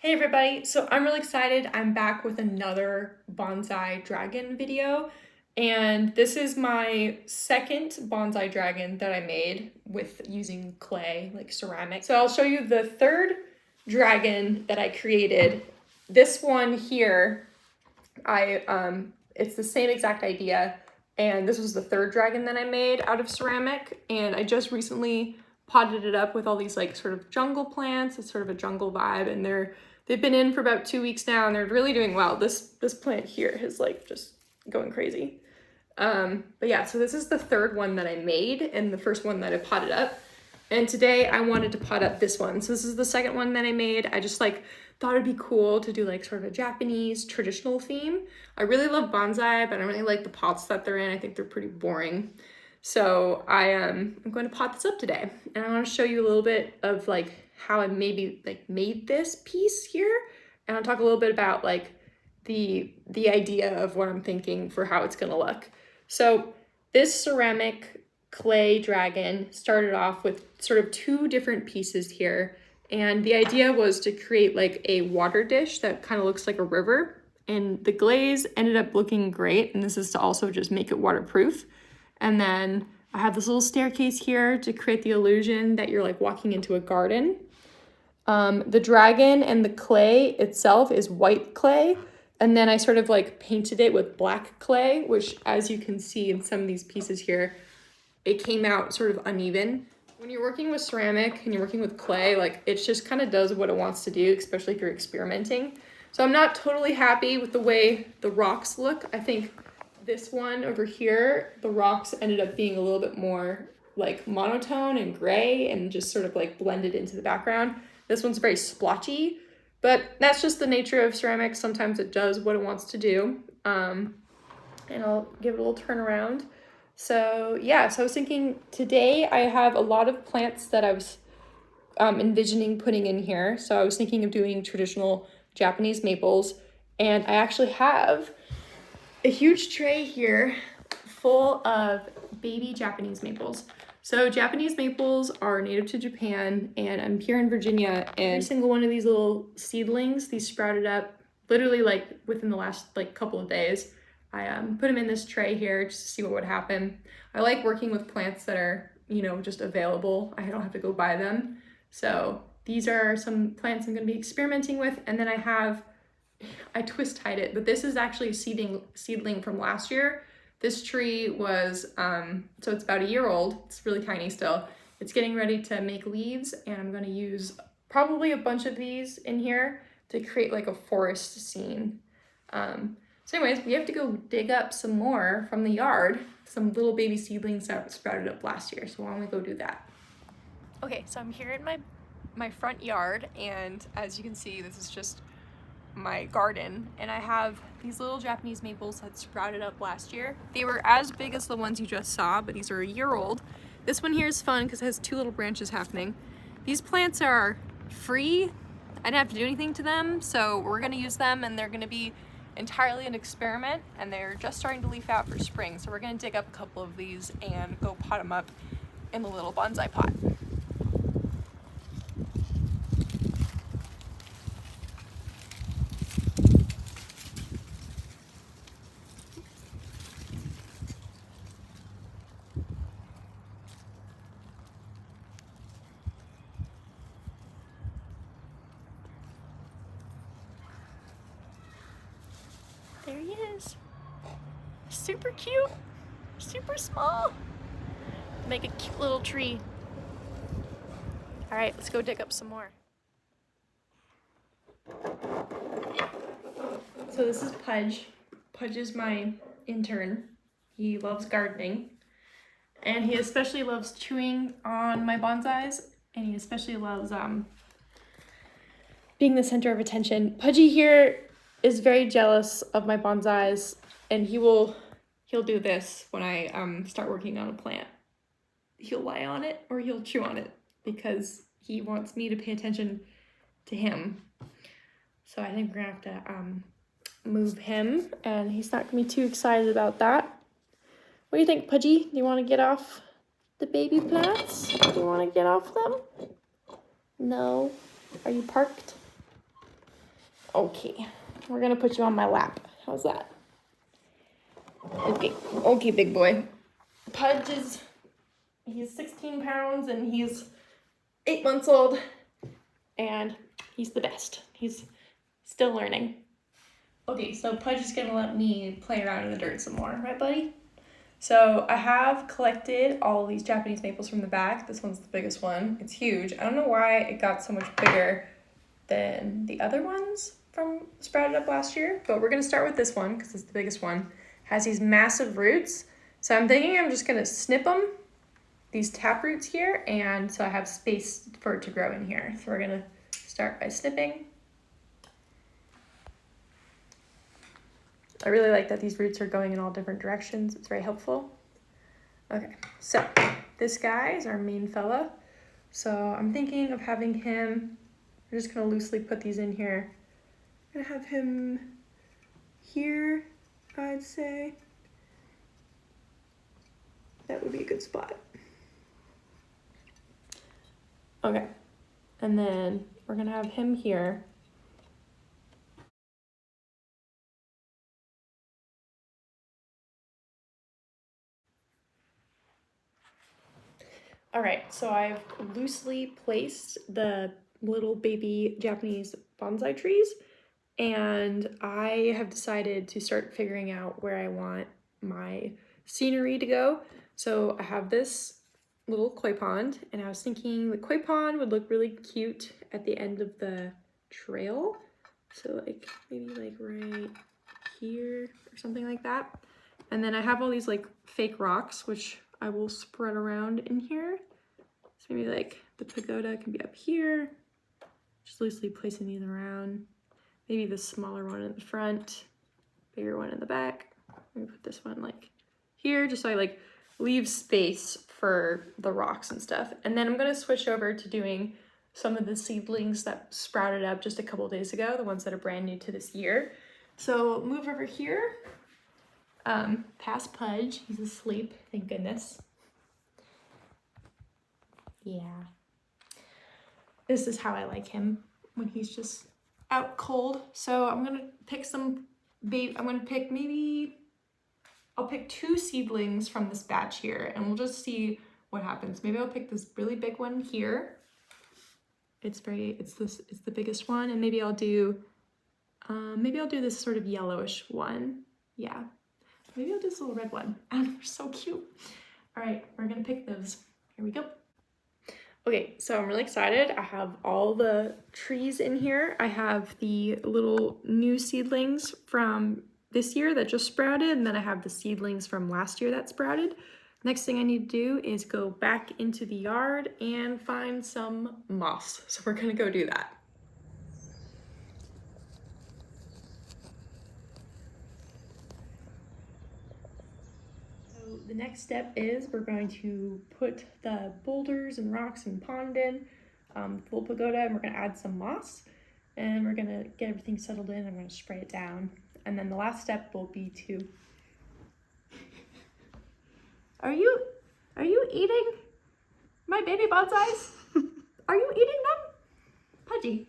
Hey everybody, so I'm really excited. I'm back with another bonsai dragon video, and this is my second bonsai dragon that I made with using clay, like ceramic. So I'll show you the third dragon that I created. This one here, it's the same exact idea, and this was the third dragon that I made out of ceramic, and I just recently potted it up with all these like sort of jungle plants. It's sort of a jungle vibe, and they've been in for about 2 weeks now, and they're really doing well. This plant here is like just going crazy. But yeah, so this is the third one that I made and the first one that I potted up. And today I wanted to pot up this one. So this is the second one that I made. I just like thought it'd be cool to do like sort of a Japanese traditional theme. I really love bonsai, but I don't really like the pots that they're in. I think they're pretty boring. So I'm going to pot this up today, and I want to show you a little bit of like how I maybe like made this piece here, and I'll talk a little bit about like the idea of what I'm thinking for how it's going to look. So this ceramic clay dragon started off with sort of two different pieces here, and the idea was to create like a water dish that kind of looks like a river, and the glaze ended up looking great, and this is to also just make it waterproof. And then I have this little staircase here to create the illusion that you're like walking into a garden. The dragon and the clay itself is white clay. And then I sort of like painted it with black clay, which as you can see in some of these pieces here, it came out sort of uneven. When you're working with ceramic and you're working with clay, like it just kind of does what it wants to do, especially if you're experimenting. So I'm not totally happy with the way the rocks look. I think this one over here, the rocks ended up being a little bit more like monotone and gray and just sort of like blended into the background. This one's very splotchy, but that's just the nature of ceramics. Sometimes it does what it wants to do. And I'll give it a little turn around. So yeah, so I was thinking today I have a lot of plants that I was envisioning putting in here. So I was thinking of doing traditional Japanese maples, and I actually have a huge tray here full of baby Japanese maples. So Japanese maples are native to Japan, and I'm here in Virginia, and every single one of these little seedlings, these sprouted up literally like within the last like couple of days. I put them in this tray here just to see what would happen. I like working with plants that are, you know, just available. I don't have to go buy them. So these are some plants I'm going to be experimenting with, and then I twist tied it, but this is actually a seedling from last year. This tree was, so it's about a year old. It's really tiny still. It's getting ready to make leaves, and I'm going to use probably a bunch of these in here to create like a forest scene. So anyways, we have to go dig up some more from the yard, some little baby seedlings that sprouted up last year. So why don't we go do that? Okay, so I'm here in my front yard, and as you can see, this is just my garden, and I have these little Japanese maples that sprouted up last year. They were as big as the ones you just saw, but these are a year old. This one here is fun because it has two little branches happening. These plants are free. I didn't have to do anything to them, so we're gonna use them, and they're gonna be entirely an experiment, and they're just starting to leaf out for spring. So we're gonna dig up a couple of these and go pot them up in the little bonsai pot. There he is. Super cute, super small. Make a cute little tree. All right, let's go dig up some more. So this is Pudge. Pudge is my intern. He loves gardening, and he especially loves chewing on my bonsais, and he especially loves being the center of attention. Pudgy here is very jealous of my bonsais, and he'll do this when I start working on a plant. He'll lie on it or he'll chew on it because he wants me to pay attention to him. So I think we're gonna have to move him, and he's not gonna be too excited about that. What do you think, Pudgy? Do you want to get off the baby plants? Do you want to get off them? No. Are you parked? Okay, we're gonna put you on my lap. How's that? Okay, okay, big boy. Pudge he's 16 pounds and he's 8 months old, and he's the best. He's still learning. Okay, so Pudge is gonna let me play around in the dirt some more, right, buddy? So I have collected all these Japanese maples from the back. This one's the biggest one. It's huge. I don't know why it got so much bigger than the other ones from sprouted up last year, but we're gonna start with this one because it's the biggest one. It has these massive roots. So I'm thinking I'm just gonna snip them, these tap roots here, and so I have space for it to grow in here. So we're gonna start by snipping. I really like that these roots are going in all different directions. It's very helpful. Okay, so this guy is our main fella. So I'm thinking of having him, I'm just gonna loosely put these in here. I'm gonna have him here, I'd say. That would be a good spot. Okay, and then we're gonna have him here. All right, so I've loosely placed the little baby Japanese bonsai trees, and I have decided to start figuring out where I want my scenery to go. So I have this little koi pond, and I was thinking the koi pond would look really cute at the end of the trail. So like maybe like right here or something like that. And then I have all these like fake rocks, which I will spread around in here. So maybe like the pagoda can be up here, just loosely placing these around. Maybe the smaller one in the front, bigger one in the back. Let me put this one like here, just so I like leave space for the rocks and stuff. And then I'm gonna switch over to doing some of the seedlings that sprouted up just a couple days ago, the ones that are brand new to this year. So move over here, past Pudge, he's asleep, thank goodness. Yeah. This is how I like him when he's just out cold. So I'm gonna pick I'll pick 2 seedlings from this batch here, and we'll just see what happens. Maybe I'll pick this really big one here. It's the biggest one, and maybe I'll do this sort of yellowish one. Yeah, maybe I'll do this little red one. Oh, they're so cute. All right, we're gonna pick those. Here we go. Okay, so I'm really excited. I have all the trees in here. I have the little new seedlings from this year that just sprouted, and then I have the seedlings from last year that sprouted. Next thing I need to do is go back into the yard and find some moss. So we're gonna go do that. So the next step is we're going to put the boulders and rocks and pond in, full pagoda, and we're gonna add some moss, and we're gonna get everything settled in. I'm gonna spray it down. And then the last step will be to... Are you eating my baby bonsais? Are you eating them? Pudgy,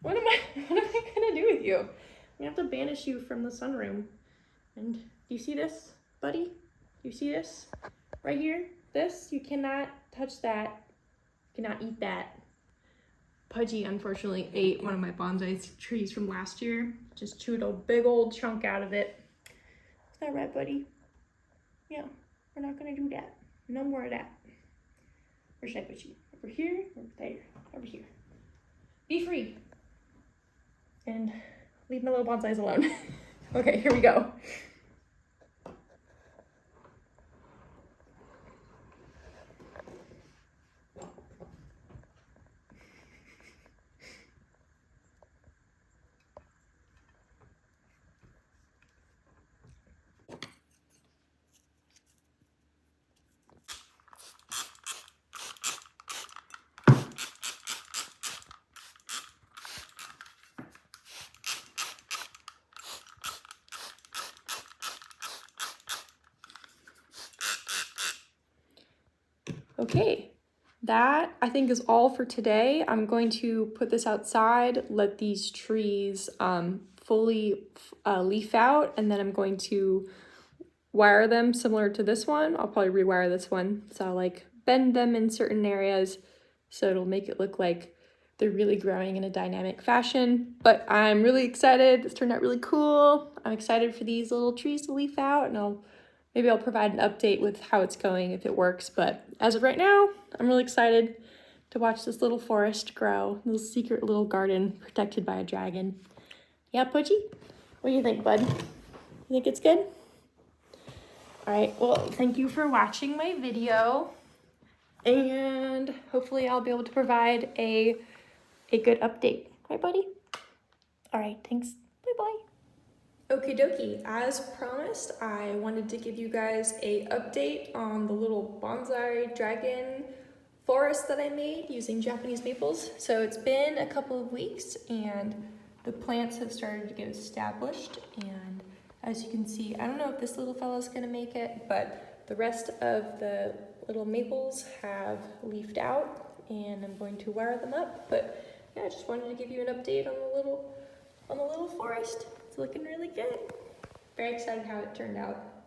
what am I gonna do with you? I'm gonna have to banish you from the sunroom. And do you see this, buddy? Do you see this? Right here? This? You cannot touch that. You cannot eat that. Pudgy unfortunately ate one of my bonsai trees from last year. Just chewed a big old chunk out of it. Is that right, buddy? Yeah, we're not gonna do that. No more of that. Where should I put you? Over here or there? Over here. Be free. And leave my little bonsais alone. Okay, here we go. Okay, that I think is all for today. I'm going to put this outside, let these trees fully leaf out, and then I'm going to wire them similar to this one. I'll probably rewire this one. So I'll like bend them in certain areas so it'll make it look like they're really growing in a dynamic fashion. But I'm really excited. This turned out really cool. I'm excited for these little trees to leaf out, and maybe I'll provide an update with how it's going if it works. But as of right now, I'm really excited to watch this little forest grow, little secret little garden protected by a dragon. Yeah, Pudgy? What do you think, bud? You think it's good? All right, well, thank you for watching my video, and hopefully I'll be able to provide a good update. Right, buddy? All right, thanks. Bye-bye. Okie dokie, as promised, I wanted to give you guys a update on the little bonsai dragon forest that I made using Japanese maples. So it's been a couple of weeks and the plants have started to get established, and as you can see, I don't know if this little fella's gonna make it, but the rest of the little maples have leafed out and I'm going to wire them up. But yeah, I just wanted to give you an update on the little forest. It's looking really good. Very excited how it turned out.